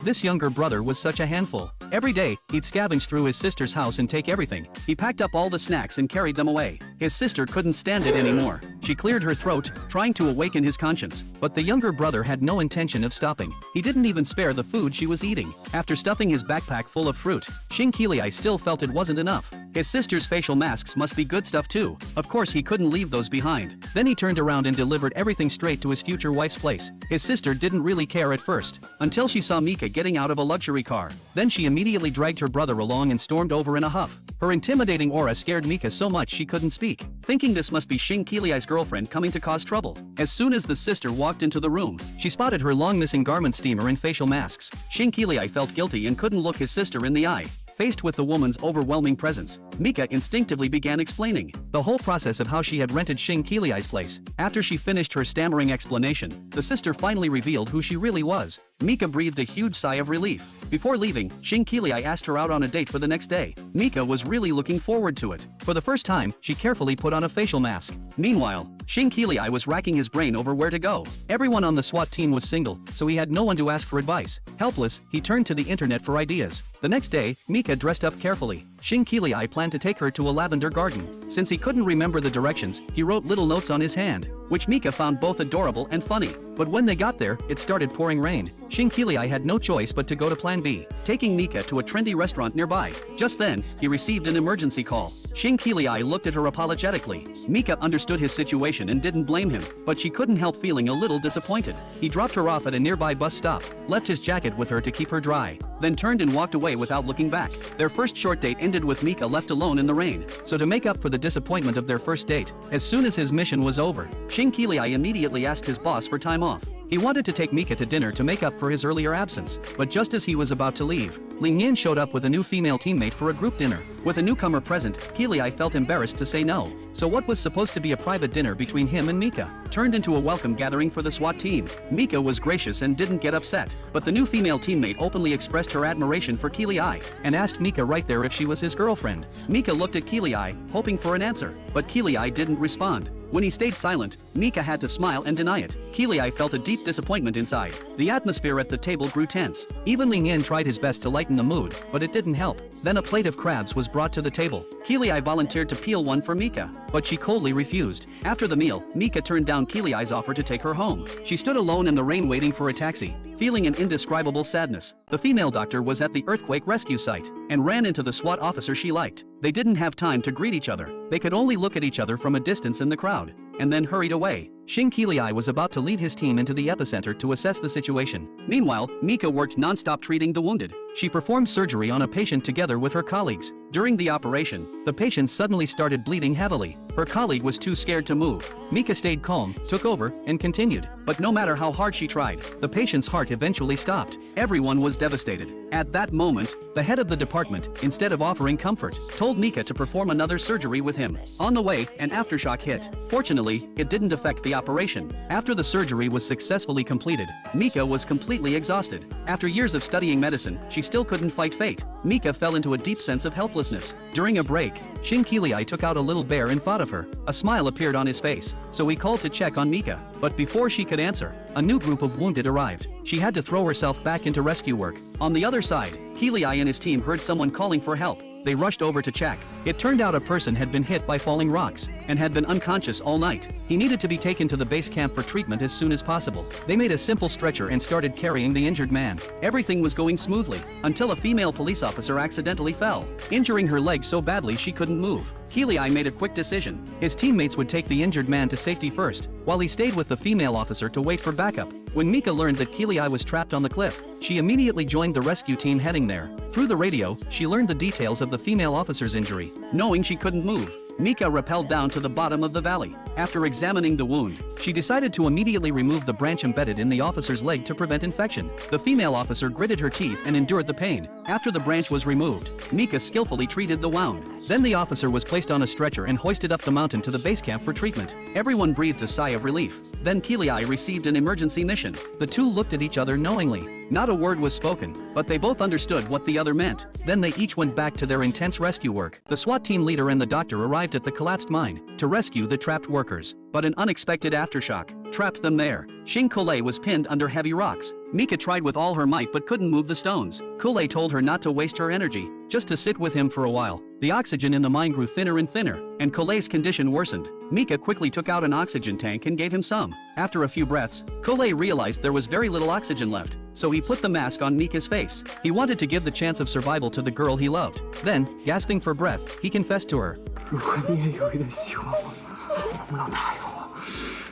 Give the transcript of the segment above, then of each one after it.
This younger brother was such a handful. Every day, he'd scavenge through his sister's house and take everything. He packed up all the snacks and carried them away. His sister couldn't stand it anymore. She cleared her throat, trying to awaken his conscience. But the younger brother had no intention of stopping. He didn't even spare the food she was eating. After stuffing his backpack full of fruit, Shinkili still felt it wasn't enough. His sister's facial masks must be good stuff too. Of course he couldn't leave those behind. Then he turned around and delivered everything straight to his future wife's place. His sister didn't really care at first, until she saw Mika getting out of a luxury car. Then she immediately dragged her brother along and stormed over in a huff. Her intimidating aura scared Mika so much she couldn't speak, thinking this must be Shinkili's girlfriend coming to cause trouble. As soon as the sister walked into the room, she spotted her long missing garment steamer and facial masks. Shinkili felt guilty and couldn't look his sister in the eye. Faced with the woman's overwhelming presence, Mika instinctively began explaining the whole process of how she had rented Shinkili's place. After she finished her stammering explanation, the sister finally revealed who she really was. Mika breathed a huge sigh of relief. Before leaving, Shinkili asked her out on a date for the next day. Mika was really looking forward to it. For the first time, she carefully put on a facial mask. Meanwhile, Shinkili was racking his brain over where to go. Everyone on the SWAT team was single, so he had no one to ask for advice. Helpless, he turned to the internet for ideas. The next day, Mika dressed up carefully. Shinkili planned to take her to a lavender garden. Since he couldn't remember the directions, he wrote little notes on his hand, which Mika found both adorable and funny. But when they got there, it started pouring rain. Shinkili had no choice but to go to plan B, taking Mika to a trendy restaurant nearby. Just then, he received an emergency call. Shinkili looked at her apologetically. Mika understood his situation and didn't blame him, but she couldn't help feeling a little disappointed. He dropped her off at a nearby bus stop, left his jacket with her to keep her dry, then turned and walked away without looking back. Their first short date ended with Mika left alone in the rain. So to make up for the disappointment of their first date, as soon as his mission was over, Shinkili immediately asked his boss for time off. He wanted to take Mika to dinner to make up for his earlier absence, but just as he was about to leave, Ling Yin showed up with a new female teammate for a group dinner. With a newcomer present, Kili felt embarrassed to say no. So what was supposed to be a private dinner between him and Mika turned into a welcome gathering for the SWAT team. Mika was gracious and didn't get upset, but the new female teammate openly expressed her admiration for Kili and asked Mika right there if she was his girlfriend. Mika looked at Kili, hoping for an answer, but Kili didn't respond. When he stayed silent, Mika had to smile and deny it. Kili felt a deep disappointment inside. The atmosphere at the table grew tense. Even Ling Yin tried his best to lighten the mood, but it didn't help. Then a plate of crabs was brought to the table. Kili volunteered to peel one for Mika, but she coldly refused. After the meal, Mika turned down Kili's offer to take her home. She stood alone in the rain waiting for a taxi, feeling an indescribable sadness. The female doctor was at the earthquake rescue site and ran into the SWAT officer she liked. They didn't have time to greet each other. They could only look at each other from a distance in the crowd, and then hurried away. Shinkili was about to lead his team into the epicenter to assess the situation. Meanwhile, Mika worked non-stop treating the wounded. She performed surgery on a patient together with her colleagues. During the operation, the patient suddenly started bleeding heavily. Her colleague was too scared to move. Mika stayed calm, took over, and continued. But no matter how hard she tried, the patient's heart eventually stopped. Everyone was devastated. At that moment, the head of the department, instead of offering comfort, told Mika to perform another surgery with him. On the way, an aftershock hit. Fortunately, it didn't affect the operation. After the surgery was successfully completed, Mika was completely exhausted. After years of studying medicine, she still couldn't fight fate. Mika fell into a deep sense of helplessness. During a break, Shinkili took out a little bear and thought of her. A smile appeared on his face, so he called to check on Mika. But before she could answer, a new group of wounded arrived. She had to throw herself back into rescue work. On the other side, Kili and his team heard someone calling for help. They rushed over to check. It turned out a person had been hit by falling rocks and had been unconscious all night. He needed to be taken to the base camp for treatment as soon as possible. They made a simple stretcher and started carrying the injured man. Everything was going smoothly until a female police officer accidentally fell, injuring her leg so badly she couldn't move. Kili made a quick decision. His teammates would take the injured man to safety first, while he stayed with the female officer to wait for backup. When Mika learned that Kili was trapped on the cliff, she immediately joined the rescue team heading there. Through the radio, she learned the details of the female officer's injury. Knowing she couldn't move, Mika rappelled down to the bottom of the valley. After examining the wound, she decided to immediately remove the branch embedded in the officer's leg to prevent infection. The female officer gritted her teeth and endured the pain. After the branch was removed, Mika skillfully treated the wound. Then the officer was placed on a stretcher and hoisted up the mountain to the base camp for treatment. Everyone breathed a sigh of relief. Then Keeley received an emergency mission. The two looked at each other knowingly. Not a word was spoken, but they both understood what the other meant. Then they each went back to their intense rescue work. The SWAT team leader and the doctor arrived at the collapsed mine to rescue the trapped workers. But an unexpected aftershock trapped them there. Xing Colei was pinned under heavy rocks. Mika tried with all her might but couldn't move the stones. Colei told her not to waste her energy, just to sit with him for a while. The oxygen in the mine grew thinner and thinner, and Colei's condition worsened. Mika quickly took out an oxygen tank and gave him some. After a few breaths, Colei realized there was very little oxygen left, so he put the mask on Mika's face. He wanted to give the chance of survival to the girl he loved. Then, gasping for breath, he confessed to her. 如果你也有一点希望，我们老大有我，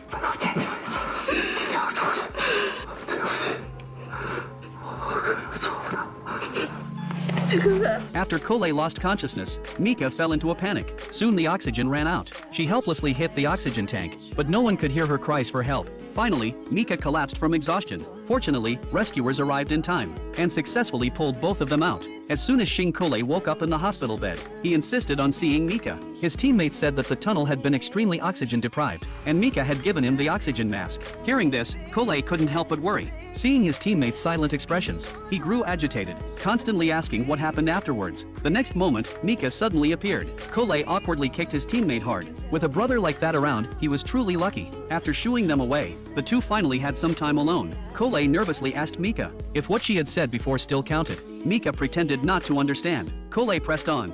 把我捡起来一次，一定要出去。对不起，我可能做不到。 After Colei lost consciousness, Mika fell into a panic. Soon the oxygen ran out. She helplessly hit the oxygen tank, but no one could hear her cries for help. Finally, Mika collapsed from exhaustion. Fortunately, rescuers arrived in time and successfully pulled both of them out. As soon as Xing Colei woke up in the hospital bed, he insisted on seeing Mika. His teammates said that the tunnel had been extremely oxygen deprived, and Mika had given him the oxygen mask. Hearing this, Colei couldn't help but worry. Seeing his teammates' silent expressions, he grew agitated, constantly asking what happened afterwards. The next moment, Mika suddenly appeared. Colei awkwardly kicked his teammate hard. With a brother like that around, he was truly lucky. After shooing them away, the two finally had some time alone. Colei nervously asked Mika if what she had said before still counted. Mika pretended not to understand. Colei pressed on.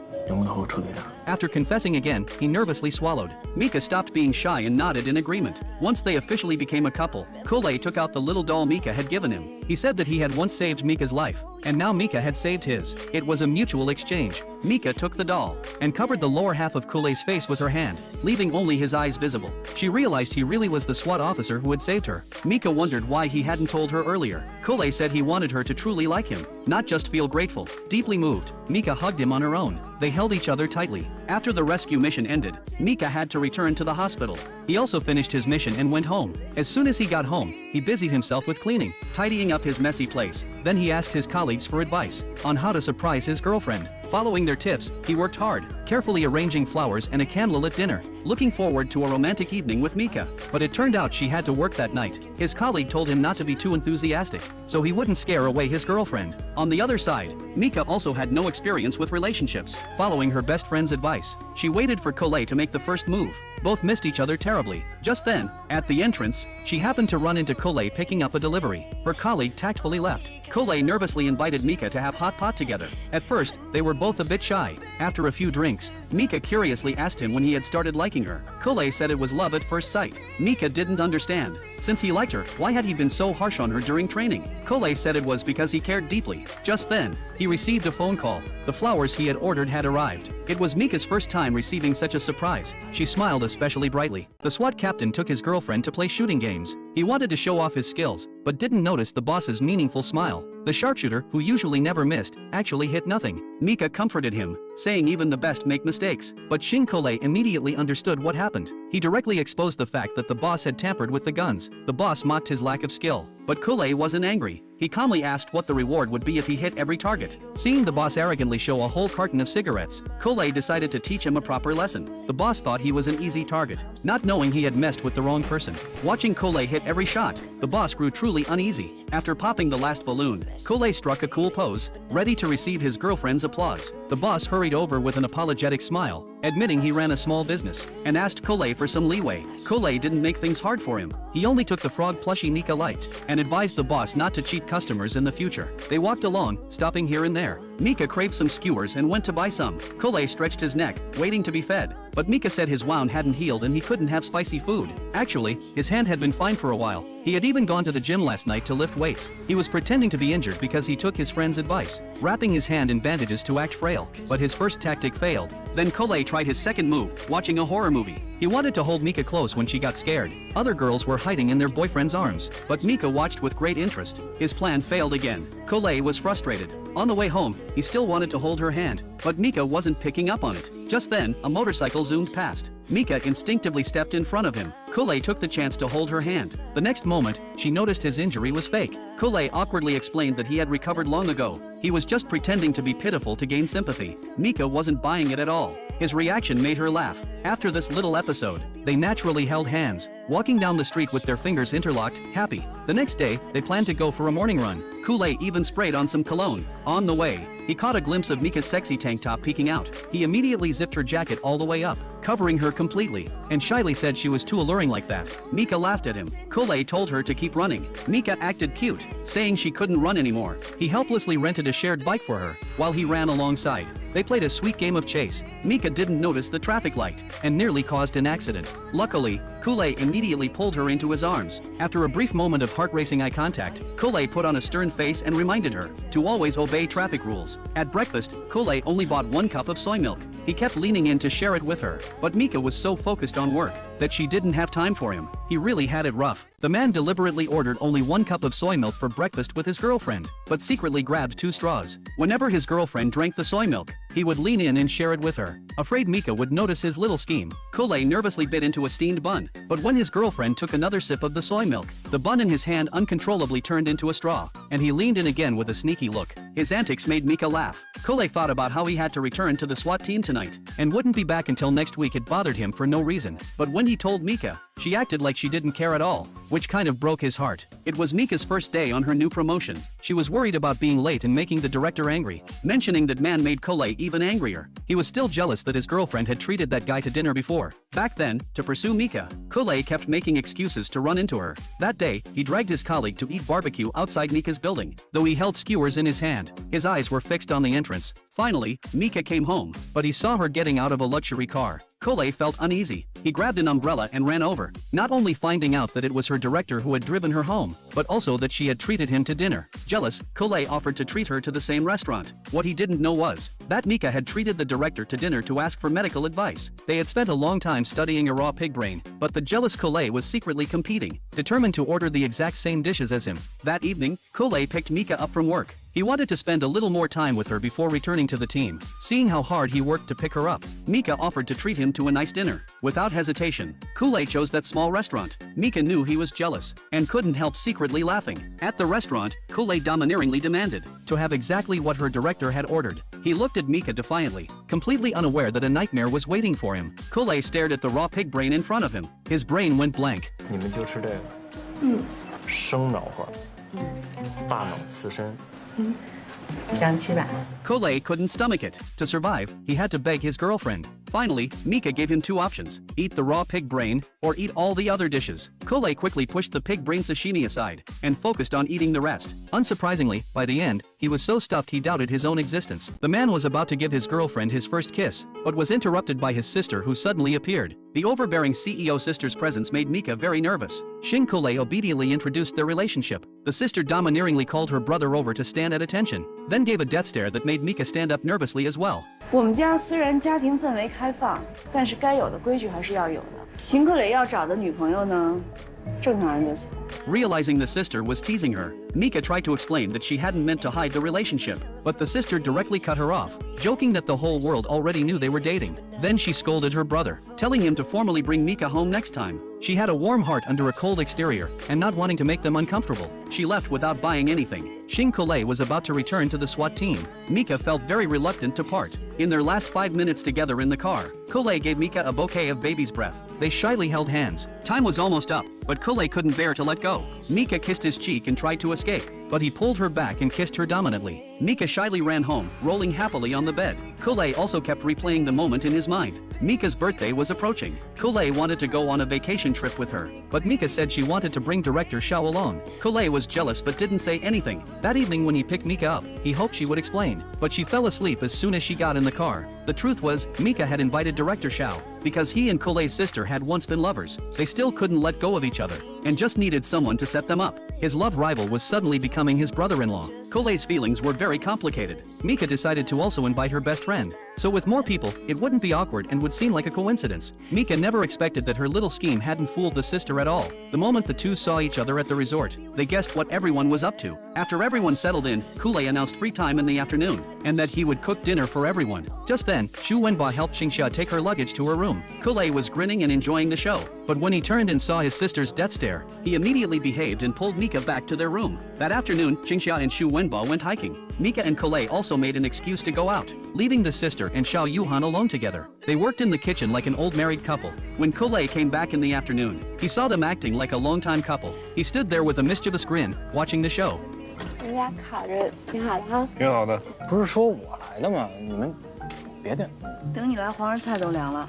After confessing again, he nervously swallowed. Mika stopped being shy and nodded in agreement. Once they officially became a couple, Colei took out the little doll Mika had given him. He said that he had once saved Mika's life, and now Mika had saved his. It was a mutual exchange. Mika took the doll and covered the lower half of Colei's face with her hand, leaving only his eyes visible. She realized he really was the SWAT officer who had saved her. Mika wondered why he hadn't told her earlier. Colei said he wanted her to truly like him, not just feel grateful. Deeply moved, Mika hugged him on her own. They held each other tightly. After the rescue mission ended, Mika had to return to the hospital. He also finished his mission and went home. As soon as he got home, he busied himself with cleaning, tidying up his messy place. Then he asked his colleagues for advice on how to surprise his girlfriend. Following their tips, he worked hard, carefully arranging flowers and a candlelit dinner, looking forward to a romantic evening with Mika. But it turned out she had to work that night. His colleague told him not to be too enthusiastic, so he wouldn't scare away his girlfriend. On the other side, Mika also had no experience with relationships. Following her best friend's advice, she waited for Colei to make the first move. Both missed each other terribly. Just then, at the entrance, she happened to run into Colei picking up a delivery. Her colleague tactfully left. Colei nervously invited Mika to have hot pot together. At first, they were both a bit shy. After a few drinks, Mika curiously asked him when he had started liking her. Colei said it was love at first sight. Mika didn't understand. Since he liked her, why had he been so harsh on her during training? Colei said it was because he cared deeply. Just then, he received a phone call. The flowers he had ordered had arrived. It was Mika's first time receiving such a surprise. She smiled especially brightly. The SWAT captain took his girlfriend to play shooting games. He wanted to show off his skills, but didn't notice the boss's meaningful smile. The sharpshooter, who usually never missed, actually hit nothing. Mika comforted him, saying even the best make mistakes. But Xing Colei immediately understood what happened. He directly exposed the fact that the boss had tampered with the guns. The boss mocked his lack of skill, but Colei wasn't angry. He calmly asked what the reward would be if he hit every target. Seeing the boss arrogantly show a whole carton of cigarettes, Colei decided to teach him a proper lesson. The boss thought he was an easy target, not knowing he had messed with the wrong person. Watching Colei hit every shot, the boss grew truly uneasy. After popping the last balloon, Colei struck a cool pose, ready to receive his girlfriend's applause. The boss hurried over with an apologetic smile, admitting he ran a small business, and asked Colei for some leeway. Colei didn't make things hard for him. He only took the frog plushie Mika liked, and advised the boss not to cheat customers in the future. They walked along, stopping here and there. Mika craved some skewers and went to buy some. Colei stretched his neck, waiting to be fed, but Mika said his wound hadn't healed and he couldn't have spicy food. Actually, his hand had been fine for a while. He had even gone to the gym last night to lift weights. He was pretending to be injured because he took his friend's advice, wrapping his hand in bandages to act frail. But his first tactic failed. Then Colei tried his second move, watching a horror movie. He wanted to hold Mika close when she got scared. Other girls were hiding in their boyfriend's arms, but Mika watched with great interest. His plan failed again. Colei was frustrated. On the way home, he still wanted to hold her hand, but Mika wasn't picking up on it. Just then, a motorcycle zoomed past. Mika instinctively stepped in front of him. Kule took the chance to hold her hand. The next moment, she noticed his injury was fake. Kule awkwardly explained that he had recovered long ago. He was just pretending to be pitiful to gain sympathy. Mika wasn't buying it at all. His reaction made her laugh. After this little episode, they naturally held hands, walking down the street with their fingers interlocked, happy. The next day, they planned to go for a morning run. Kule even sprayed on some cologne. On the way, he caught a glimpse of Mika's sexy tank top peeking out. He immediately zipped her jacket all the way up, covering her completely, and shyly said she was too alluring like that. Mika laughed at him. Kule told her to keep running. Mika acted cute, saying she couldn't run anymore. He helplessly rented a shared bike for her, while he ran alongside. They played a sweet game of chase. Mika didn't notice the traffic light, and nearly caused an accident. Luckily, Kule immediately pulled her into his arms. After a brief moment of heart-racing eye contact, Kule put on a stern face and reminded her to always obey traffic rules. At breakfast, Kule only bought 1 cup of soy milk. He kept leaning in to share it with her, but Mika was so focused on work that she didn't have time for him. He really had it rough. The man deliberately ordered only 1 cup of soy milk for breakfast with his girlfriend, but secretly grabbed 2 straws. Whenever his girlfriend drank the soy milk, he would lean in and share it with her. Afraid Mika would notice his little scheme, Kule nervously bit into a steamed bun, but when his girlfriend took another sip of the soy milk, the bun in his hand uncontrollably turned into a straw, and he leaned in again with a sneaky look. His antics made Mika laugh. Kule thought about how he had to return to the SWAT team tonight, and wouldn't be back until next week. It bothered him for no reason, but when he told Mika, she acted like she didn't care at all, which kind of broke his heart. It was Mika's first day on her new promotion. She was worried about being late and making the director angry. Mentioning that man made Kule even angrier. He was still jealous that his girlfriend had treated that guy to dinner before. Back then, to pursue Mika, Kule kept making excuses to run into her. That day, he dragged his colleague to eat barbecue outside Mika's building, though he held skewers in his hand. His eyes were fixed on the entrance. Finally, Mika came home, but he saw her getting out of a luxury car. Kule felt uneasy. He grabbed an umbrella and ran over, not only finding out that it was her director who had driven her home, but also that she had treated him to dinner. Jealous, Kule offered to treat her to the same restaurant. What he didn't know was that Mika had treated the director to dinner to ask for medical advice. They had spent a long time studying a raw pig brain, but the jealous Kule was secretly competing, determined to order the exact same dishes as him. That evening, Kule picked Mika up from work. He wanted to spend a little more time with her before returning to the team. Seeing how hard he worked to pick her up, Mika offered to treat him to a nice dinner. Without hesitation, Kule chose that small restaurant. Mika knew he was jealous, and couldn't help secretly laughing. At the restaurant, Kule domineeringly demanded to have exactly what her director had ordered. He looked at Mika defiantly, completely unaware that a nightmare was waiting for him. Kule stared at the raw pig brain in front of him. His brain went blank. 你们就吃这个，生脑花，大脑刺身。 Kule couldn't stomach it. To survive, he had to beg his girlfriend. Finally, Mika gave him 2 options: eat the raw pig brain, or eat all the other dishes. Kule quickly pushed the pig brain sashimi aside, and focused on eating the rest. Unsurprisingly, by the end, he was so stuffed he doubted his own existence. The man was about to give his girlfriend his first kiss, but was interrupted by his sister who suddenly appeared. The overbearing CEO sister's presence made Mika very nervous. Shin Kule obediently introduced their relationship. The sister domineeringly called her brother over to stand at attention, then gave a death stare that made Mika stand up nervously as well. 我们家虽然家庭氛围开放，但是该有的规矩还是要有的。邢克磊要找的女朋友呢，正常人就行。 Realizing the sister was teasing her, Mika tried to explain that she hadn't meant to hide the relationship, but the sister directly cut her off, joking that the whole world already knew they were dating. Then she scolded her brother, telling him to formally bring Mika home next time. She had a warm heart under a cold exterior, and not wanting to make them uncomfortable, she left without buying anything. Shin Kule was about to return to the SWAT team. Mika felt very reluctant to part. In their last 5 minutes together in the car, Kule gave Mika a bouquet of baby's breath. They shyly held hands. Time was almost up, but Kule couldn't bear to let go. Mika kissed his cheek and tried to escape, but he pulled her back and kissed her dominantly. Mika shyly ran home, rolling happily on the bed. Kule also kept replaying the moment in his mind. Mika's birthday was approaching. Kule wanted to go on a vacation trip with her, but Mika said she wanted to bring director Xiao along. Kule was jealous but didn't say anything. That evening when he picked Mika up, he hoped she would explain, but she fell asleep as soon as she got in the car. The truth was, Mika had invited director Xiao because he and Kule's sister had once been lovers. They still couldn't let go of each other, and just needed someone to set them up. His love rival was suddenly becoming his brother-in-law. Kule's feelings were very complicated. Mika decided to also invite her best friend. So with more people, it wouldn't be awkward and would seem like a coincidence. Mika never expected that her little scheme hadn't fooled the sister at all. The moment the two saw each other at the resort, they guessed what everyone was up to. After everyone settled in, Kule announced free time in the afternoon, and that he would cook dinner for everyone. Just then, Xu Wenba helped Xingxia take her luggage to her room. Kule was grinning and enjoying the show, but when he turned and saw his sister's death stare, he immediately behaved and pulled Mika back to their room. That afternoon, Xingxia and Xu Wenba went hiking. Mika and Kule also made an excuse to go out, leaving the sister and Xiao Yuhan alone together. They worked in the kitchen like an old married couple. When Kule came back in the afternoon, he saw them acting like a longtime couple. He stood there with a mischievous grin, watching the show. 人家卡着挺好的哈。挺好的。不是说我来的吗？你们别点，等你来，黄花菜都凉了。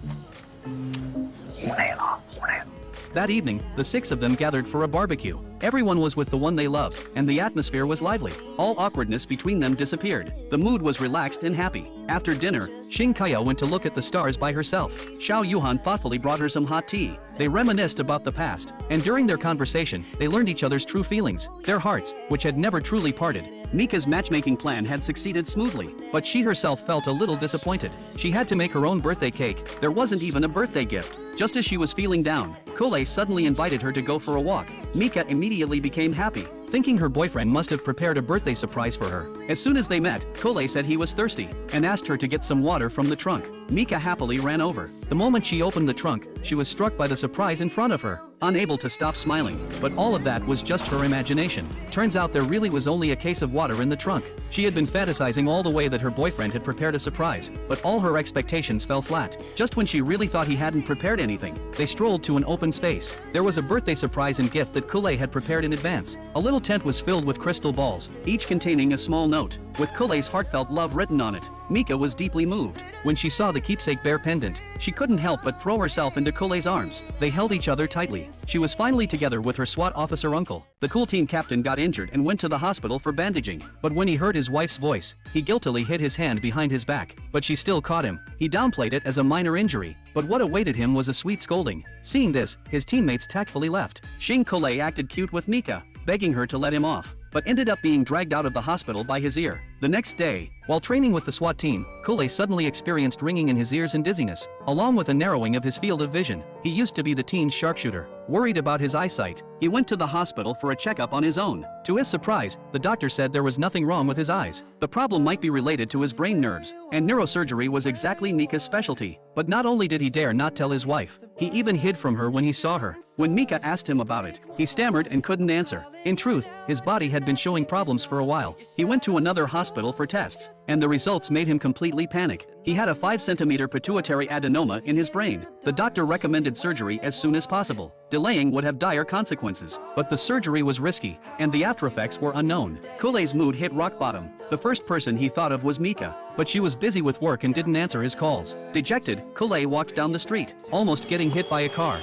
胡累了，胡累了。 That evening, the six of them gathered for a barbecue. Everyone was with the one they loved, and the atmosphere was lively. All awkwardness between them disappeared. The mood was relaxed and happy. After dinner, Xing Kaya went to look at the stars by herself. Xiao Yuhan thoughtfully brought her some hot tea. They reminisced about the past, and during their conversation, they learned each other's true feelings, their hearts, which had never truly parted. Mika's matchmaking plan had succeeded smoothly, but she herself felt a little disappointed. She had to make her own birthday cake. There wasn't even a birthday gift. Just as she was feeling down, Kule suddenly invited her to go for a walk. Mika immediately became happy, thinking her boyfriend must have prepared a birthday surprise for her. As soon as they met, Kule said he was thirsty, and asked her to get some water from the trunk. Mika happily ran over. The moment she opened the trunk, she was struck by the surprise in front of her, unable to stop smiling. But all of that was just her imagination. Turns out there really was only a case of water in the trunk. She had been fantasizing all the way that her boyfriend had prepared a surprise, but all her expectations fell flat. Just when she really thought he hadn't prepared anything, they strolled to an open space. There was a birthday surprise and gift that Kule had prepared in advance. A little tent was filled with crystal balls, each containing a small note, with Kule's heartfelt love written on it. Mika was deeply moved. When she saw the keepsake bear pendant, she couldn't help but throw herself into Kule's arms. They held each other tightly. She was finally together with her SWAT officer uncle. The cool team captain got injured and went to the hospital for bandaging. But when he heard his wife's voice, he guiltily hid his hand behind his back. But she still caught him. He downplayed it as a minor injury. But what awaited him was a sweet scolding. Seeing this, his teammates tactfully left. Xing Kule acted cute with Mika, begging her to let him off, but ended up being dragged out of the hospital by his ear. The next day, while training with the SWAT team, Kule suddenly experienced ringing in his ears and dizziness, along with a narrowing of his field of vision. He used to be the team's sharpshooter. Worried about his eyesight, he went to the hospital for a checkup on his own. To his surprise, the doctor said there was nothing wrong with his eyes. The problem might be related to his brain nerves, and neurosurgery was exactly Mika's specialty. But not only did he dare not tell his wife, he even hid from her when he saw her. When Mika asked him about it, he stammered and couldn't answer. In truth, his body had been showing problems for a while. He went to another hospital for tests, and the results made him completely panic. He had a 5-centimeter pituitary adenoma in his brain. The doctor recommended surgery as soon as possible. Delaying would have dire consequences, but the surgery was risky, and the aftereffects were unknown. Kule's mood hit rock bottom. The first person he thought of was Mika, but she was busy with work and didn't answer his calls. Dejected, Kule walked down the street, almost getting hit by a car.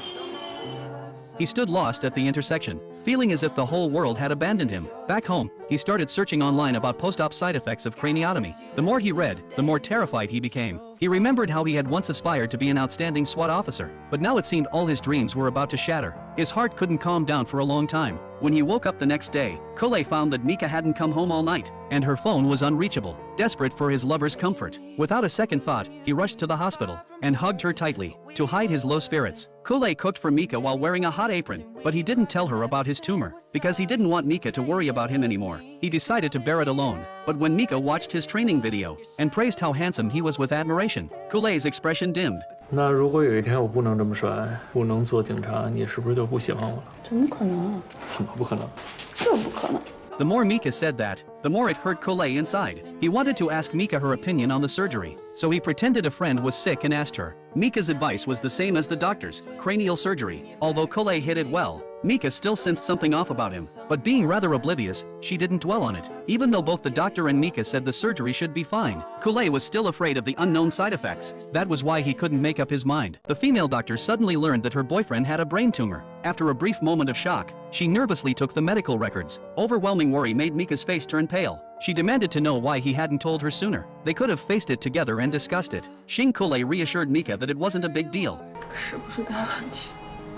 He stood lost at the intersection, feeling as if the whole world had abandoned him. Back home, he started searching online about post-op side effects of craniotomy. The more he read, the more terrified he became. He remembered how he had once aspired to be an outstanding SWAT officer, but now it seemed all his dreams were about to shatter. His heart couldn't calm down for a long time. When he woke up the next day, Kule found that Mika hadn't come home all night, and her phone was unreachable. Desperate for his lover's comfort, without a second thought, he rushed to the hospital and hugged her tightly. To hide his low spirits, Kule cooked for Mika while wearing a hot apron, but he didn't tell her about his tumor, because he didn't want Mika to worry about him anymore. He decided to bear it alone. But when Mika watched his training video and praised how handsome he was with admiration, Kule's expression dimmed. 那如果有一天我不能这么帅，不能做警察，你是不是就不喜欢我了？怎么可能？怎么不可能？这不可能。 The more Mika said that, the more it hurt Kule inside. He wanted to ask Mika her opinion on the surgery, so he pretended a friend was sick and asked her. Mika's advice was the same as the doctor's, cranial surgery. Although Kule hid it well, Mika still sensed something off about him, but being rather oblivious, she didn't dwell on it. Even though both the doctor and Mika said the surgery should be fine, Kule was still afraid of the unknown side effects. That was why he couldn't make up his mind. The female doctor suddenly learned that her boyfriend had a brain tumor. After a brief moment of shock, she nervously took the medical records. Overwhelming worry made Mika's face turn pale. She demanded to know why he hadn't told her sooner. They could have faced it together and discussed it. Xing Kule reassured Mika that it wasn't a big deal. 是不是该很气？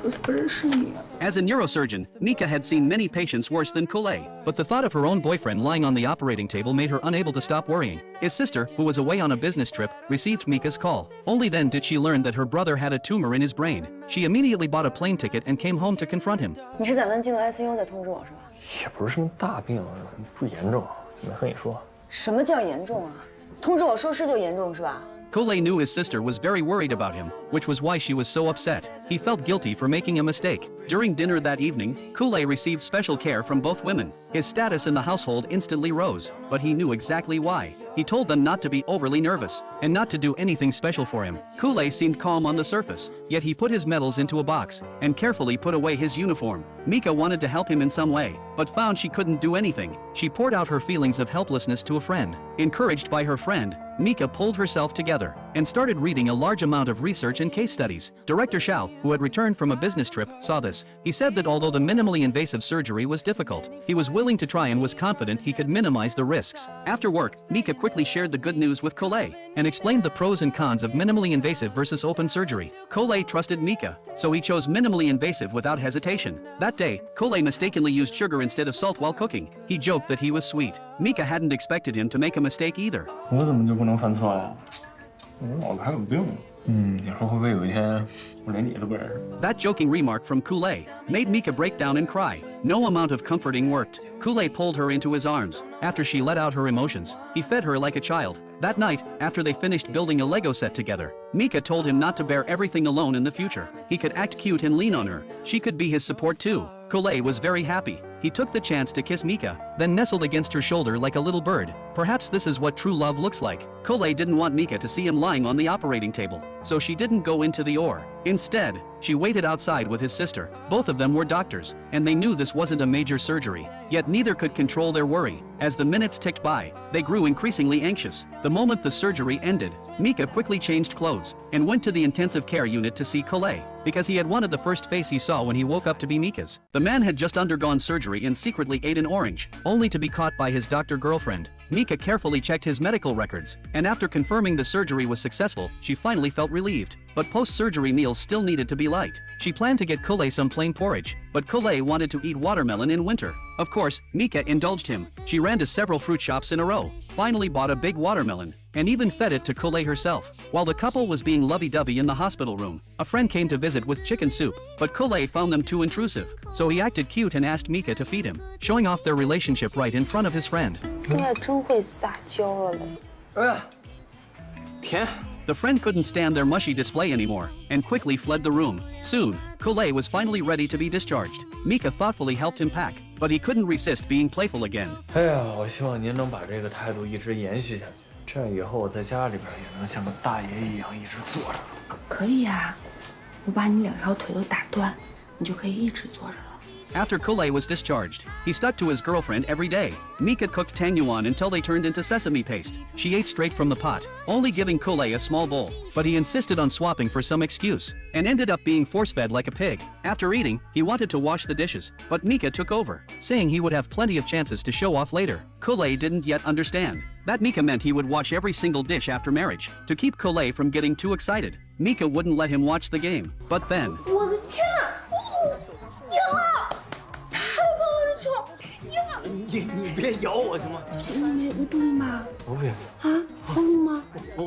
我不认识你。 As a neurosurgeon, Mika had seen many patients worse than Colette, but the thought of her own boyfriend lying on the operating table made her unable to stop worrying. His sister, who was away on a business trip, received Mika's call. Only then did she learn that her brother had a tumor in his brain. She immediately bought a plane ticket and came home to confront him. 你是打算进了 ICU 再通知我是吧？也不是什么大病，不严重，没和你说。什么叫严重啊？通知我说是就严重是吧？ Colette knew his sister was very worried about him, which was why she was so upset. He felt guilty for making a mistake. During dinner that evening, Colette received special care from both women. His status in the household instantly rose, but he knew exactly why. He told them not to be overly nervous, and not to do anything special for him. Colette seemed calm on the surface, yet he put his medals into a box, and carefully put away his uniform. Mika wanted to help him in some way, but found she couldn't do anything. She poured out her feelings of helplessness to a friend. Encouraged by her friend, Mika pulled herself together, and started reading a large amount of research and case studies. Director Xiao, who had returned from a business trip, saw this. He said that although the minimally invasive surgery was difficult, he was willing to try and was confident he could minimize the risks. After work, Mika quickly shared the good news with Colette, and explained the pros and cons of minimally invasive versus open surgery. Colette trusted Mika, so he chose minimally invasive without hesitation. That day, Colette mistakenly used sugar instead of salt while cooking. He joked that he was sweet. Mika hadn't expected him to make a mistake either. 我怎么就不能犯错呀？我脑子还有病。你说会不会有一天我连你都不认识？ That joking remark from Colette made Mika break down and cry. No amount of comforting worked. Colette pulled her into his arms. After she let out her emotions, he fed her like a child. That night, after they finished building a Lego set together, Mika told him not to bear everything alone in the future. He could act cute and lean on her. She could be his support too. Colette was very happy. He took the chance to kiss Mika, then nestled against her shoulder like a little bird. Perhaps this is what true love looks like. Colette didn't want Mika to see him lying on the operating table, so she didn't go into the OR. Instead, she waited outside with his sister. Both of them were doctors, and they knew this wasn't a major surgery. Yet neither could control their worry. As the minutes ticked by, they grew increasingly anxious. The moment the surgery ended, Mika quickly changed clothes and went to the intensive care unit to see Colette, because he had wanted the first face he saw when he woke up to be Mika's. The man had just undergone surgery and secretly ate an orange, only to be caught by his doctor girlfriend. Mika carefully checked his medical records, and after confirming the surgery was successful, she finally felt relieved. But post-surgery meals still needed to be light. She planned to get Colette some plain porridge, but Colette wanted to eat watermelon in winter. Of course, Mika indulged him. She ran to several fruit shops in a row, finally bought a big watermelon, and even fed it to Colette herself. While the couple was being lovey-dovey in the hospital room, a friend came to visit with chicken soup, but Colette found them too intrusive, so he acted cute and asked Mika to feed him, showing off their relationship right in front of his friend. 你也真会撒娇了嘞。甜。 The friend couldn't stand their mushy display anymore, and quickly fled the room. Soon, Colette was finally ready to be discharged. Mika thoughtfully helped him pack, but he couldn't resist being playful again. 哎呀，我希望您能把这个态度一直延续下去，这样以后我在家里边也能像个大爷一样一直坐着。可以呀，我把你两条腿都打断，你就可以一直坐着了。 After Colette was discharged, he stuck to his girlfriend every day. Mika cooked tangyuan until they turned into sesame paste. She ate straight from the pot, only giving Colette a small bowl, but he insisted on swapping for some excuse, and ended up being force-fed like a pig. After eating, he wanted to wash the dishes, but Mika took over, saying he would have plenty of chances to show off later. Colette didn't yet understand that Mika meant he would wash every single dish after marriage, to keep Colette from getting too excited. Mika wouldn't let him watch the game, but then... 我的天哪！赢了！太棒了，这球！赢了！你别咬我行吗？你没动力吗？不会。啊，头晕吗？我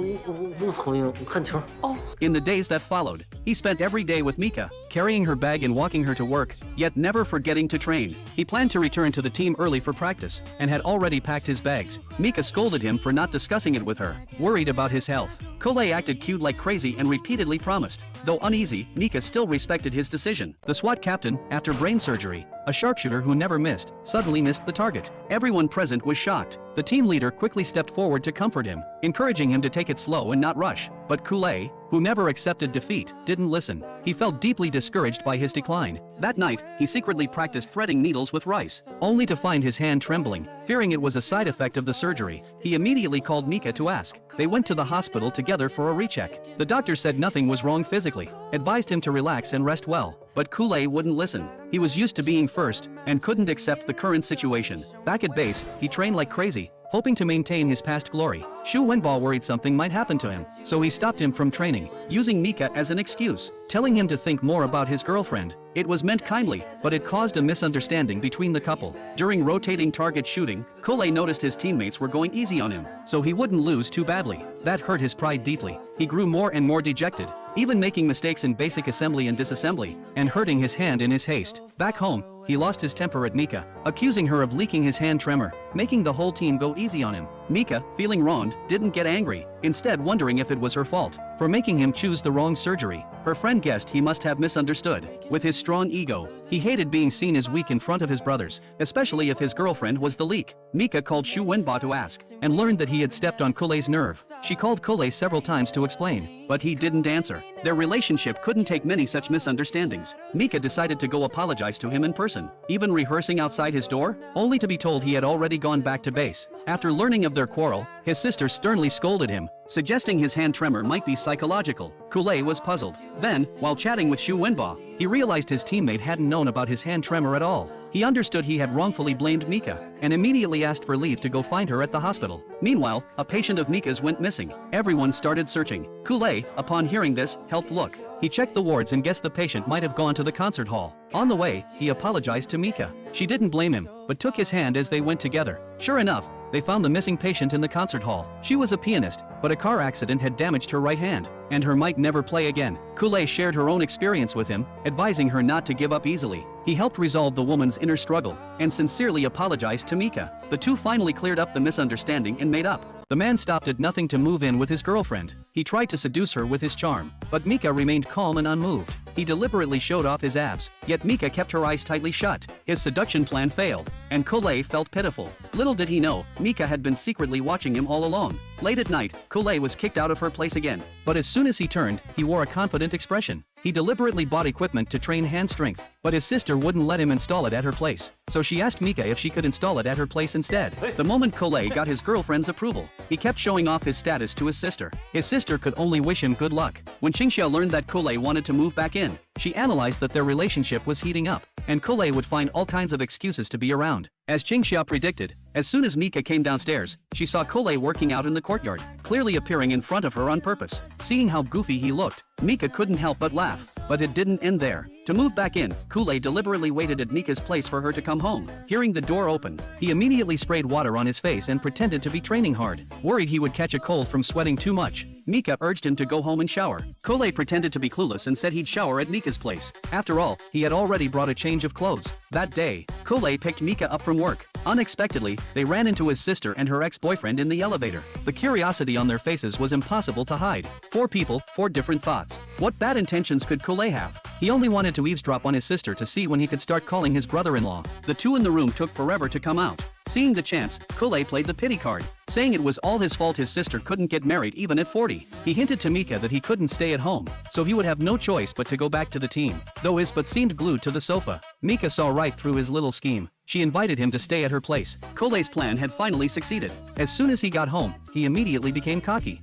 不头晕，我看球。哦。 In the days that followed, he spent every day with Mika, carrying her bag and walking her to work, yet never forgetting to train. He planned to return to the team early for practice, and had already packed his bags. Mika scolded him for not discussing it with her, worried about his health. Colette acted cute like crazy and repeatedly promised. Though uneasy, Mika still respected his decision. The SWAT captain, after brain surgery, a sharpshooter who never missed, suddenly missed the target. Everyone present was shocked. The team leader quickly stepped forward to comfort him, encouraging him to take it slow and not rush. But Colette, who never accepted defeat, didn't listen. He felt deeply discouraged by his decline. That night, he secretly practiced threading needles with rice, only to find his hand trembling. Fearing it was a side effect of the surgery, he immediately called Mika to ask. They went to the hospital together for a recheck. The doctor said nothing was wrong physically, advised him to relax and rest well. But Colette wouldn't listen. He was used to being first, and couldn't accept the current situation. Back at base, he trained like crazy, hoping to maintain his past glory. Xu Wenba worried something might happen to him, so he stopped him from training, using Mika as an excuse, telling him to think more about his girlfriend. It was meant kindly, but it caused a misunderstanding between the couple. During rotating target shooting, Kole noticed his teammates were going easy on him, so he wouldn't lose too badly. That hurt his pride deeply. He grew more and more dejected, even making mistakes in basic assembly and disassembly, and hurting his hand in his haste. Back home, he lost his temper at Mika, accusing her of leaking his hand tremor, making the whole team go easy on him. Mika, feeling wronged, didn't get angry, instead wondering if it was her fault for making him choose the wrong surgery. Her friend guessed he must have misunderstood. With his strong ego, he hated being seen as weak in front of his brothers, especially if his girlfriend was the leak. Mika called Xu Wenba to ask, and learned that he had stepped on Kole's nerve. She called Kole several times to explain, but he didn't answer. Their relationship couldn't take many such misunderstandings. Mika decided to go apologize to him in person, even rehearsing outside his door, only to be told he had already gone back to base. After learning of their quarrel, his sister sternly scolded him, suggesting his hand tremor might be psychological. Kole was puzzled. Then, while chatting with Xu Wenba, he realized his teammate hadn't known about his hand tremor at all. He understood he had wrongfully blamed Mika, and immediately asked for leave to go find her at the hospital. Meanwhile, a patient of Mika's went missing. Everyone started searching. Kule, upon hearing this, helped look. He checked the wards and guessed the patient might have gone to the concert hall. On the way, he apologized to Mika. She didn't blame him, but took his hand as they went together. Sure enough, they found the missing patient in the concert hall. She was a pianist, but a car accident had damaged her right hand, and her might never play again. Kule shared her own experience with him, advising her not to give up easily. He helped resolve the woman's inner struggle, and sincerely apologized to Mika. The two finally cleared up the misunderstanding and made up. The man stopped at nothing to move in with his girlfriend. He tried to seduce her with his charm, but Mika remained calm and unmoved. He deliberately showed off his abs, yet Mika kept her eyes tightly shut. His seduction plan failed, and Kole felt pitiful. Little did he know, Mika had been secretly watching him all along. Late at night, Kole was kicked out of her place again, but as soon as he turned, he wore a confident expression. He deliberately bought equipment to train hand strength, but his sister wouldn't let him install it at her place, so she asked Mika if she could install it at her place instead. The moment Kole got his girlfriend's approval, he kept showing off his status to his sister. His sister could only wish him good luck. When Qingxia learned that Kole wanted to move back in, she analyzed that their relationship was heating up, and Kole would find all kinds of excuses to be around. As Qingxia predicted, as soon as Mika came downstairs, she saw Kole working out in the courtyard, clearly appearing in front of her on purpose. Seeing how goofy he looked, Mika couldn't help but laugh. But it didn't end there. To move back in, Kule deliberately waited at Mika's place for her to come home. Hearing the door open, he immediately sprayed water on his face and pretended to be training hard. Worried he would catch a cold from sweating too much, Mika urged him to go home and shower. Kole pretended to be clueless and said he'd shower at Mika's place. After all, he had already brought a change of clothes. That day, Kole picked Mika up from work. Unexpectedly, they ran into his sister and her ex-boyfriend in the elevator. The curiosity on their faces was impossible to hide. 4 people, 4 different thoughts. What bad intentions could Kole have? He only wanted to eavesdrop on his sister to see when he could start calling his brother-in-law. The two in the room took forever to come out. Seeing the chance, Kole played the pity card, saying it was all his fault his sister couldn't get married even at 40. He hinted to Mika that he couldn't stay at home, so he would have no choice but to go back to the team. Though his butt seemed glued to the sofa, Mika saw right through his little scheme. She invited him to stay at her place. Kole's plan had finally succeeded. As soon as he got home, he immediately became cocky.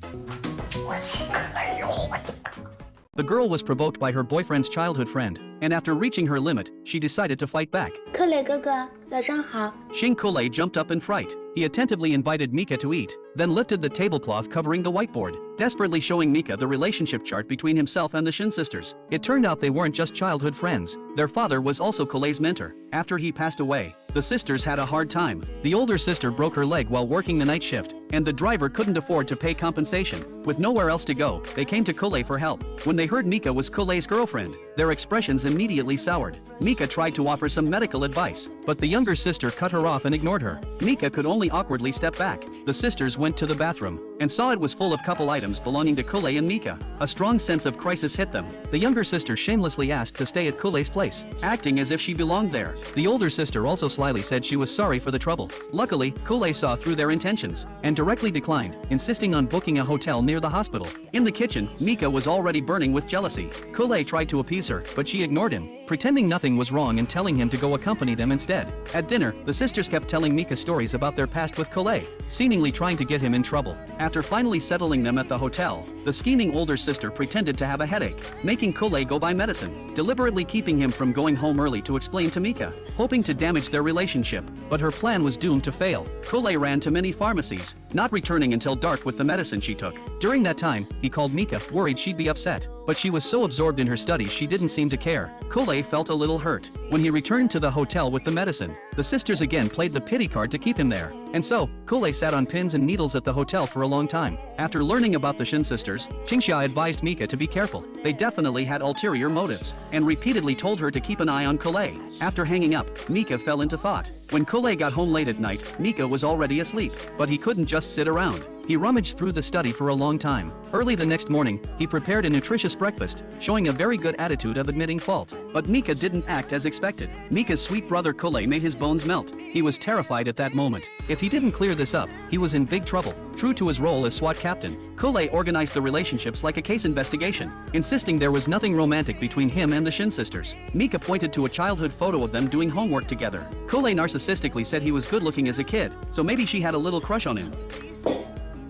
The girl was provoked by her boyfriend's childhood friend, and after reaching her limit, she decided to fight back. 克雷哥哥，早上好。 Xing Kole jumped up in fright. He attentively invited Mika to eat, then lifted the tablecloth covering the whiteboard, desperately showing Mika the relationship chart between himself and the Shin sisters. It turned out they weren't just childhood friends. Their father was also Kole's mentor. After he passed away, the sisters had a hard time. The older sister broke her leg while working the night shift, and the driver couldn't afford to pay compensation. With nowhere else to go, they came to Kole for help. When they heard Mika was Kole's girlfriend, their expressions immediately soured. Mika tried to offer some medical advice, but the younger sister cut her off and ignored her. Mika could only awkwardly step back. The sisters went to the bathroom and saw it was full of couple items belonging to Kole and Mika. A strong sense of crisis hit them. The younger sister shamelessly asked to stay at Kole's place, acting as if she belonged there. The older sister also slyly said she was sorry for the trouble. Luckily, Kole saw through their intentions and directly declined, insisting on booking a hotel near the hospital. In the kitchen, Mika was already burning with jealousy. Kole tried to appease her, but she ignored him. pretending nothing was wrong and telling him to go accompany them instead. At dinner, the sisters kept telling Mika stories about their past with Collet, seemingly trying to get him in trouble. After finally settling them at the hotel, the scheming older sister pretended to have a headache, making Collet go buy medicine, deliberately keeping him from going home early to explain to Mika, hoping to damage their relationship. But her plan was doomed to fail. Collet ran to many pharmacies, not returning until dark with the medicine she took. During that time, he called Mika, worried she'd be upset. But she was so absorbed in her studies she didn't seem to care. Collet felt a little hurt. When he returned to the hotel with the medicine, the sisters again played the pity card to keep him there. And so, Collet sat on pins and needles at the hotel for a long time. After learning about the Shin sisters, Qingxia advised Mika to be careful. They definitely had ulterior motives, and repeatedly told her to keep an eye on Collet. After hanging up, Mika fell into thought. When Collet got home late at night, Mika was already asleep. But he couldn't just sit around. He rummaged through the study for a long time. Early the next morning, he prepared a nutritious breakfast, showing a very good attitude of admitting fault. But Mika didn't act as expected. Mika's sweet brother Collet made his bones melt. He was terrified at that moment. If he didn't clear this up, he was in big trouble. True to his role as SWAT captain, Collet organized the relationships like a case investigation, insisting there was nothing romantic between him and the Shin sisters. Mika pointed to a childhood photo of them doing homework together. Collet narcissistically said he was good looking as a kid, so maybe she had a little crush on him.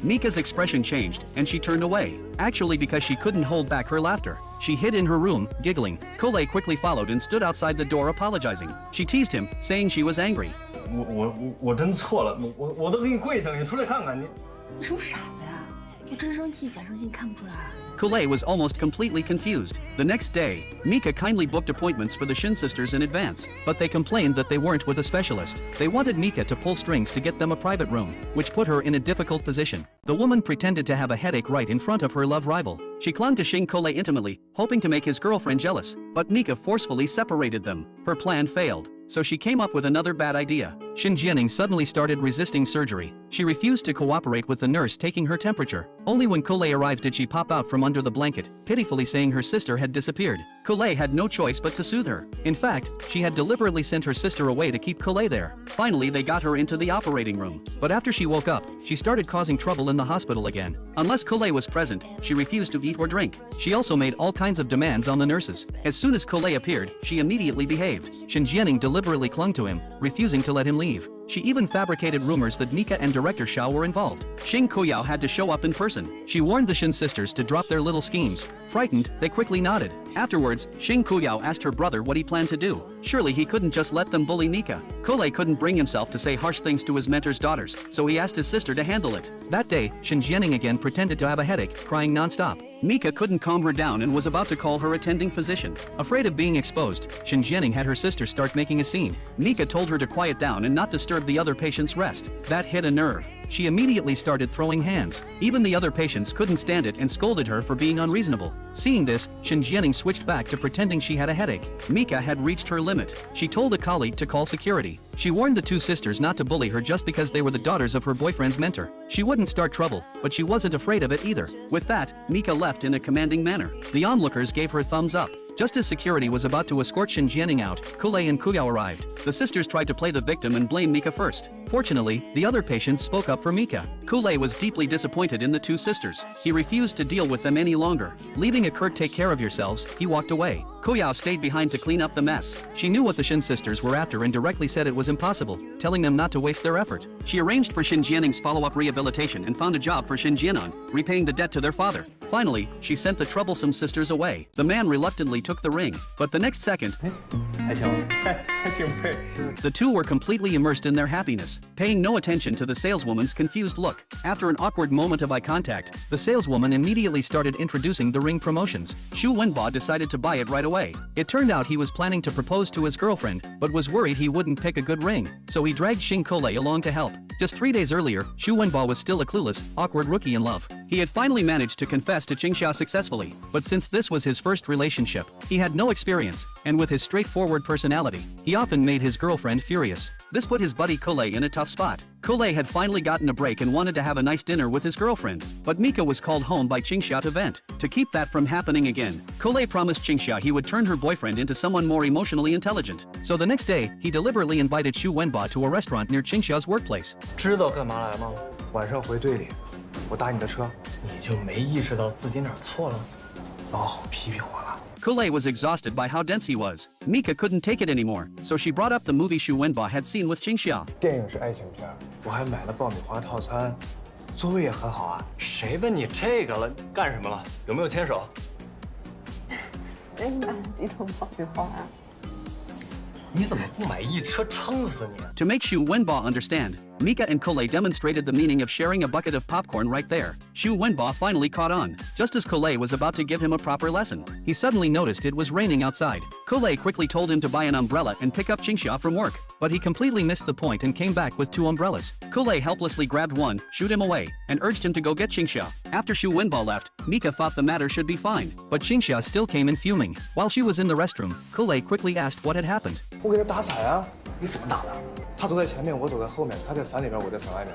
Mika's expression changed, and she turned away, actually because she couldn't hold back her laughter. She hid in her room, giggling. Collet quickly followed and stood outside the door apologizing. She teased him, saying she was angry. 我真错了，我都给你跪下了，你出来看看你。你是不是傻子呀？我真生气，假生气，你看不出来啊？ Collet was almost completely confused. The next day, Mika kindly booked appointments for the Shin sisters in advance, but they complained that they weren't with a specialist. They wanted Mika to pull strings to get them a private room, which put her in a difficult position. The woman pretended to have a headache right in front of her love rival. She clung to Xing Collet intimately, hoping to make his girlfriend jealous, but Mika forcefully separated them. Her plan failed, so she came up with another bad idea. Shin Jianing suddenly started resisting surgery. She refused to cooperate with the nurse taking her temperature. Only when Collet arrived did she pop out from under the blanket, pitifully saying her sister had disappeared. Collet had no choice but to soothe her. In fact, she had deliberately sent her sister away to keep Collet there. Finally, they got her into the operating room. But after she woke up, she started causing trouble in the hospital again. Unless Collet was present, she refused to eat or drink. She also made all kinds of demands on the nurses. As soon as Collet appeared, she immediately behaved. Shin Jianing deliberately clung to him, refusing to let him leave. She even fabricated rumors that Mika and director Xiao were involved. Xing Koyao had to show up in person. She warned the Shin sisters to drop their little schemes. Frightened, they quickly nodded. Afterwards, Xing Koyao asked her brother what he planned to do. Surely he couldn't just let them bully Mika. Collet couldn't bring himself to say harsh things to his mentor's daughters, so he asked his sister to handle it. That day, Shin Jianing again pretended to have a headache, crying non-stop. Mika couldn't calm her down and was about to call her attending physician. Afraid of being exposed, Shin Jianing had her sister start making a scene. Mika told her to quiet down and not disturb the other patient's rest. That hit a nerve. She immediately started throwing hands. Even the other patients couldn't stand it and scolded her for being unreasonable. Seeing this, Shin Jianing switched back to pretending she had a headache. Mika had reached her limit. She told a colleague to call security. She warned the two sisters not to bully her just because they were the daughters of her boyfriend's mentor. She wouldn't start trouble, but she wasn't afraid of it either. With that, Mika left in a commanding manner. The onlookers gave her thumbs up. Just as security was about to escort Shin Jianing out, Collet and Kuyao arrived. The sisters tried to play the victim and blame Mika first. Fortunately, the other patients spoke up for Mika. Collet was deeply disappointed in the two sisters. He refused to deal with them any longer. Leaving a curt "take care of yourselves," he walked away. Kuyao stayed behind to clean up the mess. She knew what the Shin sisters were after and directly said it was impossible, telling them not to waste their effort. She arranged for Shin Jianing's follow-up rehabilitation and found a job for Shin Jianan, repaying the debt to their father. Finally, she sent the troublesome sisters away. The man reluctantly took the ring, but the next second, 还行，还挺配。 the two were completely immersed in their happiness, paying no attention to the saleswoman's confused look. After an awkward moment of eye contact, the saleswoman immediately started introducing the ring promotions. Xu Wenba decided to buy it right away. It turned out he was planning to propose to his girlfriend, but was worried he wouldn't pick a good ring, so he dragged Xing Collet along to help. Just 3 days earlier, Xu Wenba was still a clueless, awkward rookie in love. He had finally managed to confess to Qingxia successfully, but since this was his first relationship, he had no experience, and with his straightforward personality, he often made his girlfriend furious. This put his buddy Collet in a tough spot. Collet had finally gotten a break and wanted to have a nice dinner with his girlfriend, but Mika was called home by Qingxia to vent. To keep that from happening again, Collet promised Qingxia he would turn her boyfriend into someone more emotionally intelligent. So the next day, he deliberately invited Xu Wenba to a restaurant near Qingxia's workplace. 知道干嘛来吗？晚上回队里，我搭你的车，你就没意识到自己哪儿错了？老好批评我了。Kule was exhausted by how dense he was. Mika couldn't take it anymore, so she brought up the movie Xu Wenba had seen with Qingxia. 电影是爱情片，我还买了爆米花套餐，座位也很好啊。谁问你这个了？干什么了？有没有牵手？你买了几桶爆米花啊？你怎么不买一车撑死你？ To make Xu Wenba understand, Mika and Kule demonstrated the meaning of sharing a bucket of popcorn right there. Xu Wenba finally caught on. Just as Kule was about to give him a proper lesson, he suddenly noticed it was raining outside. Kule quickly told him to buy an umbrella and pick up Qingxia from work, but he completely missed the point and came back with 2 umbrellas. Kule helplessly grabbed one, shooed him away, and urged him to go get Qingxia. After Xu Wenba left, Mika thought the matter should be fine, but Qingxia still came in fuming. While she was in the restroom, Kule quickly asked what had happened. 我给他打伞啊，你怎么打的？他走在前面，我走在后面，他在伞里边，我在伞外面。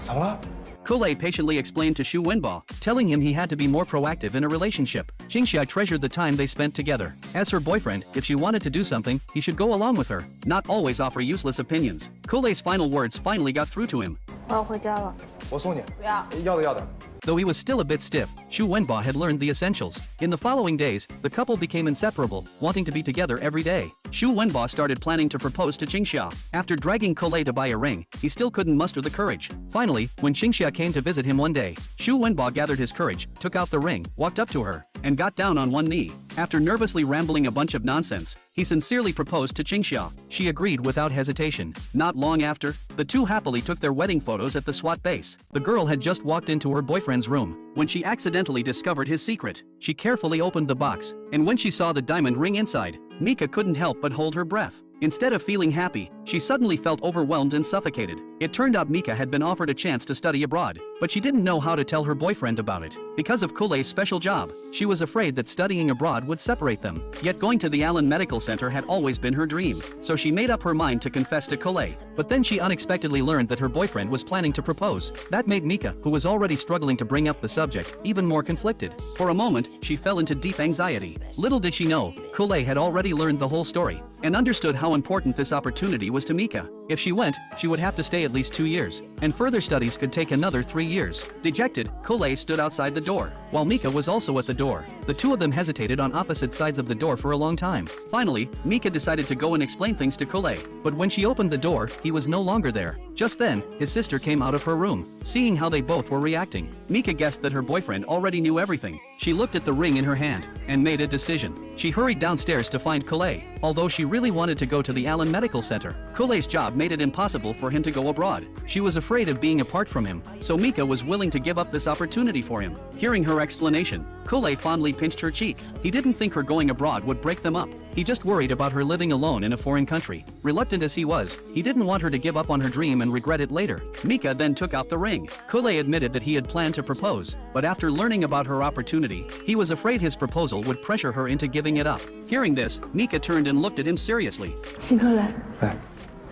怎么了？ Kule patiently explained to Xu Wenba, telling him he had to be more proactive in a relationship. Qingxia treasured the time they spent together. As her boyfriend, if she wanted to do something, he should go along with her, not always offer useless opinions. Kule's final words finally got through to him. 我要回家了。我送你。不要。要的要的。 Though he was still a bit stiff, Xu Wenba had learned the essentials. In the following days, the couple became inseparable, wanting to be together every day. Xu Wenba started planning to propose to Qingxia. After dragging Kule to buy a ring, he still couldn't muster the courage. Finally, when Qingxia came to visit him one day, Xu Wenba gathered his courage, took out the ring, walked up to her, and got down on one knee. After nervously rambling a bunch of nonsense, he sincerely proposed to Qingxia. She agreed without hesitation. Not long after, the two happily took their wedding photos at the SWAT base. The girl had just walked into her boyfriend's room when she accidentally discovered his secret. She carefully opened the box, and when she saw the diamond ring inside, Mika couldn't help but hold her breath. Instead of feeling happy, she suddenly felt overwhelmed and suffocated. It turned out Mika had been offered a chance to study abroad, but she didn't know how to tell her boyfriend about it. Because of Kule's special job, she was afraid that studying abroad would separate them. Yet going to the Allen Medical Center had always been her dream, so she made up her mind to confess to Kule. But then she unexpectedly learned that her boyfriend was planning to propose. That made Mika, who was already struggling to bring up the subject, even more conflicted. For a moment, she fell into deep anxiety. Little did she know, Kule had already learned the whole story, and understood how important this opportunity was to Mika. If she went, she would have to stay at least 2 years, and further studies could take another 3 years. Dejected, Kule stood outside the door, while Mika was also at the door. The two of them hesitated on opposite sides of the door for a long time. Finally, Mika decided to go and explain things to Kule, but when she opened the door, he was no longer there. Just then, his sister came out of her room. Seeing how they both were reacting, Mika guessed that her boyfriend already knew everything. She looked at the ring in her hand, and made a decision. She hurried downstairs to find Kule. Although she really wanted to go to the Allen Medical Center, Kule's job made it impossible for him to go abroad. She was afraid of being apart from him, so Mika was willing to give up this opportunity for him. Hearing her explanation, Kule fondly pinched her cheek. He didn't think her going abroad would break them up. He just worried about her living alone in a foreign country. Reluctant as he was, he didn't want her to give up on her dream and regret it later. Mika then took out the ring. Kule admitted that he had planned to propose, but after learning about her opportunity, he was afraid his proposal would pressure her into giving it up. Hearing this, Mika turned and looked at him seriously. 辛克雷，哎，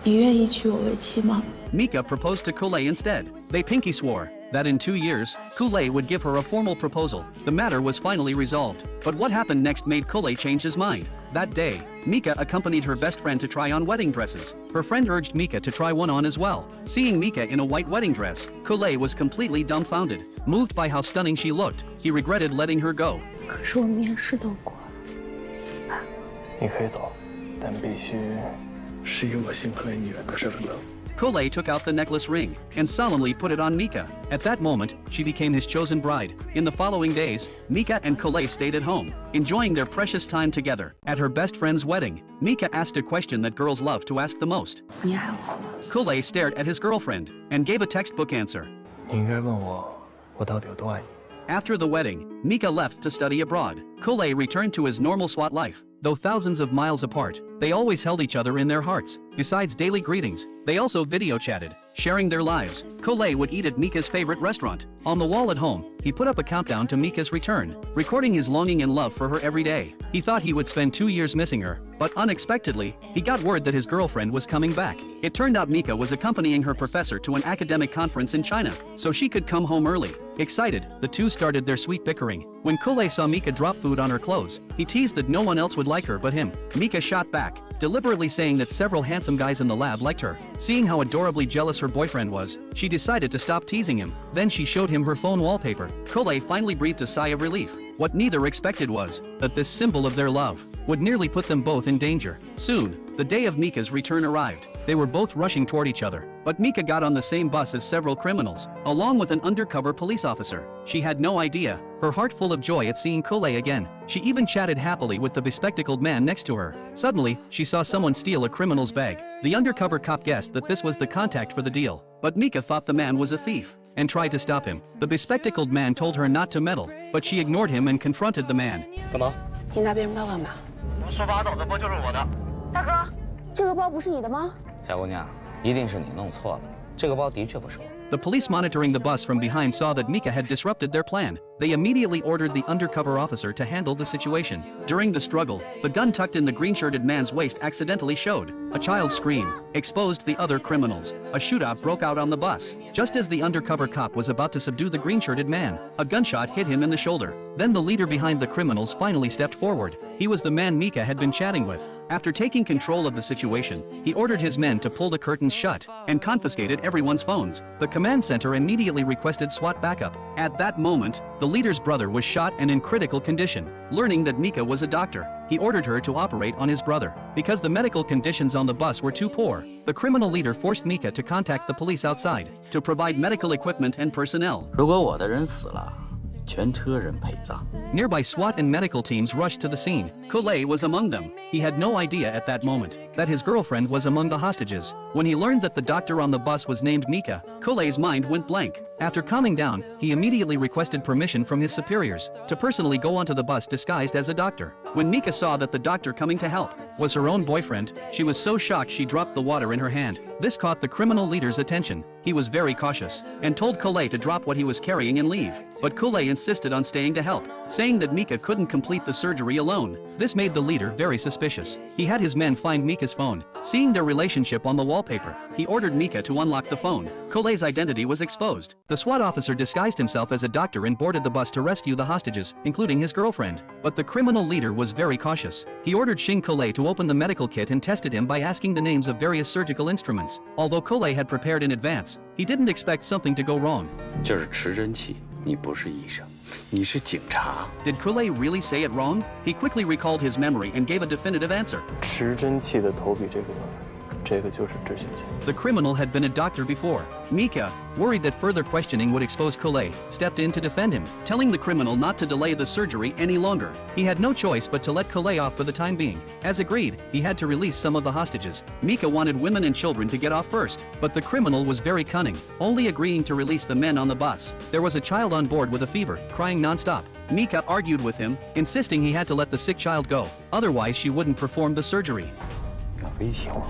你愿意娶我为妻吗？ Mika proposed to Kule instead. They pinky swore that in 2 years, Kule would give her a formal proposal. The matter was finally resolved. But what happened next made Kule change his mind. That day, Mika accompanied her best friend to try on wedding dresses. Her friend urged Mika to try one on as well. Seeing Mika in a white wedding dress, Kule was completely dumbfounded. Moved by how stunning she looked, he regretted letting her go. 可是我面试都过了，怎么办？你可以走，但必须是以我辛克雷女人的身份走。 Kule took out the necklace ring and solemnly put it on Mika. At that moment, she became his chosen bride. In the following days, Mika and Kule stayed at home, enjoying their precious time together. At her best friend's wedding, Mika asked a question that girls love to ask the most. 你爱我吗？ Kule stared at his girlfriend and gave a textbook answer. 你应该问我，我到底有多爱你？ After the wedding, Mika left to study abroad. Kule returned to his normal SWAT life. Though thousands of miles apart, they always held each other in their hearts. Besides daily greetings, they also video chatted, sharing their lives. Kule would eat at Mika's favorite restaurant. On the wall at home, he put up a countdown to Mika's return, recording his longing and love for her every day. He thought he would spend 2 years missing her, but unexpectedly, he got word that his girlfriend was coming back. It turned out Mika was accompanying her professor to an academic conference in China, so she could come home early. Excited, the two started their sweet bickering. When Kule saw Mika drop food on her clothes, he teased that no one else would like her but him. Mika shot back, deliberately saying that several handsome guys in the lab liked her. Seeing how adorably jealous her boyfriend was, she decided to stop teasing him. Then she showed him her phone wallpaper. Kule finally breathed a sigh of relief. What neither expected was that this symbol of their love would nearly put them both in danger. Soon, the day of Mika's return arrived. They were both rushing toward each other, but Mika got on the same bus as several criminals, along with an undercover police officer. She had no idea, her heart full of joy at seeing Kole again. She even chatted happily with the bespectacled man next to her. Suddenly, she saw someone steal a criminal's bag. The undercover cop guessed that this was the contact for the deal, but Mika thought the man was a thief and tried to stop him. The bespectacled man told her not to meddle, but she ignored him and confronted the man. 干嘛？你拿别人包干嘛？说把走的不就是我的？大哥，这个包不是你的吗？小姑娘，一定是你弄错了，这个包的确不是我。 The police monitoring the bus from behind saw that Mika had disrupted their plan. They immediately ordered the undercover officer to handle the situation. During the struggle, the gun tucked in the green-shirted man's waist accidentally showed. A child's scream exposed the other criminals. A shootout broke out on the bus. Just as the undercover cop was about to subdue the green-shirted man, a gunshot hit him in the shoulder. Then the leader behind the criminals finally stepped forward. He was the man Mika had been chatting with. After taking control of the situation, he ordered his men to pull the curtains shut and confiscated everyone's phones. The command center immediately requested SWAT backup. At that moment, the leader's brother was shot and in critical condition. Learning that Mika was a doctor, he ordered her to operate on his brother. Because the medical conditions on the bus were too poor, the criminal leader forced Mika to contact the police outside to provide medical equipment and personnel. 如果我的人死了，全车人陪葬。 Nearby SWAT and medical teams rushed to the scene. Kole was among them. He had no idea at that moment that his girlfriend was among the hostages. When he learned that the doctor on the bus was named Mika, Kole's mind went blank. After calming down, he immediately requested permission from his superiors to personally go onto the bus disguised as a doctor. When Mika saw that the doctor coming to help was her own boyfriend, she was so shocked she dropped the water in her hand. This caught the criminal leader's attention. He was very cautious and told Kole to drop what he was carrying and leave. But Kole insisted on staying to help, saying that Mika couldn't complete the surgery alone. This made the leader very suspicious. He had his men find Mika's phone. Seeing their relationship on the wallpaper, he ordered Mika to unlock the phone. Kole's identity was exposed. The SWAT officer disguised himself as a doctor and boarded the bus to rescue the hostages, including his girlfriend. But the criminal leader was very cautious. He ordered Shin Kole to open the medical kit and tested him by asking the names of various surgical instruments. Although Kole had prepared in advance, he didn't expect something to go wrong. 这是持针器，你不是医生，你是警察。 Did Kole really say it wrong? He quickly recalled his memory and gave a definitive answer. 持针器的头比这个短，这个就是止血器。 The criminal had been a doctor before. Mika, worried that further questioning would expose Kole, stepped in to defend him, telling the criminal not to delay the surgery any longer. He had no choice but to let Kole off for the time being. As agreed, he had to release some of the hostages. Mika wanted women and children to get off first, but the criminal was very cunning, only agreeing to release the men on the bus. There was a child on board with a fever, crying non-stop. Mika argued with him, insisting he had to let the sick child go, otherwise she wouldn't perform the surgery. 要威胁我？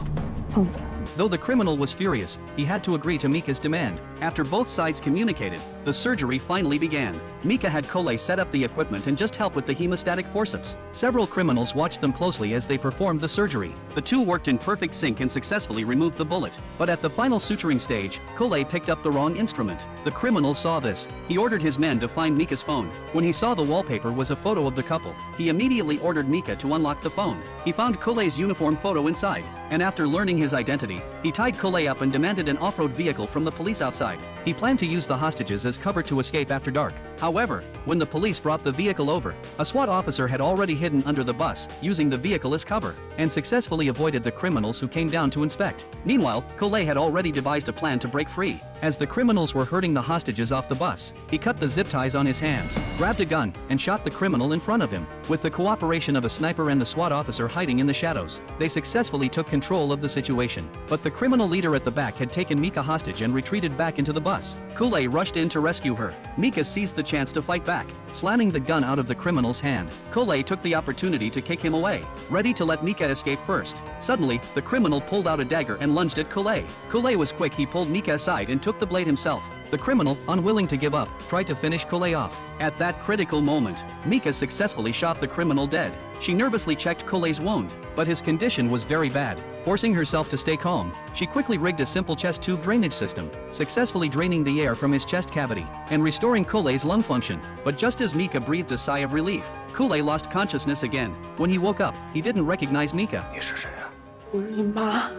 放走。 Though the criminal was furious, he had to agree to Mika's demand. After both sides communicated, the surgery finally began. Mika had Kole set up the equipment and just help with the hemostatic forceps. Several criminals watched them closely as they performed the surgery. The two worked in perfect sync and successfully removed the bullet. But at the final suturing stage, Kole picked up the wrong instrument. The criminal saw this. He ordered his men to find Mika's phone. When he saw the wallpaper was a photo of the couple, he immediately ordered Mika to unlock the phone. He found Kole's uniform photo inside, and after learning his identity, he tied Kole up and demanded an off-road vehicle from the police outside. He planned to use the hostages as cover to escape after dark. However, when the police brought the vehicle over, a SWAT officer had already hidden under the bus, using the vehicle as cover, and successfully avoided the criminals who came down to inspect. Meanwhile, Kole had already devised a plan to break free. As the criminals were herding the hostages off the bus, he cut the zip ties on his hands, grabbed a gun, and shot the criminal in front of him. With the cooperation of a sniper and the SWAT officer hiding in the shadows, they successfully took control of the situation. But the criminal leader at the back had taken Mika hostage and retreated back into the bus. Kole rushed in to rescue her. Mika seized the chance to fight back, slamming the gun out of the criminal's hand. Kole took the opportunity to kick him away, ready to let Mika escape first. Suddenly, the criminal pulled out a dagger and lunged at Kole. Kole was quick. He pulled Mika aside and took the blade himself. The criminal, unwilling to give up, tried to finish Kole off. At that critical moment, Mika successfully shot the criminal dead. She nervously checked Kole's wound, but his condition was very bad. Forcing herself to stay calm, she quickly rigged a simple chest tube drainage system, successfully draining the air from his chest cavity and restoring Kole's lung function. But just as Mika breathed a sigh of relief, Kole lost consciousness again. When he woke up, he didn't recognize Mika. 你是谁啊？我是你妈。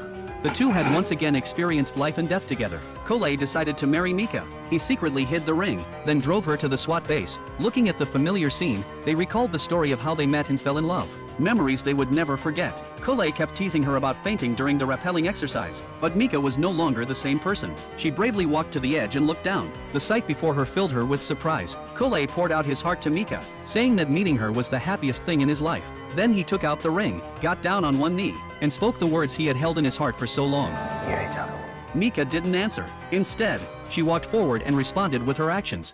The two had once again experienced life and death together. Cole decided to marry Mika. He secretly hid the ring, then drove her to the SWAT base. Looking at the familiar scene, they recalled the story of how they met and fell in love. Memories they would never forget. Cole kept teasing her about fainting during the rappelling exercise, but Mika was no longer the same person. She bravely walked to the edge and looked down. The sight before her filled her with surprise. Cole poured out his heart to Mika, saying that meeting her was the happiest thing in his life. Then he took out the ring, got down on one knee, and spoke the words he had held in his heart for so long. Mika didn't answer. Instead, she walked forward and responded with her actions.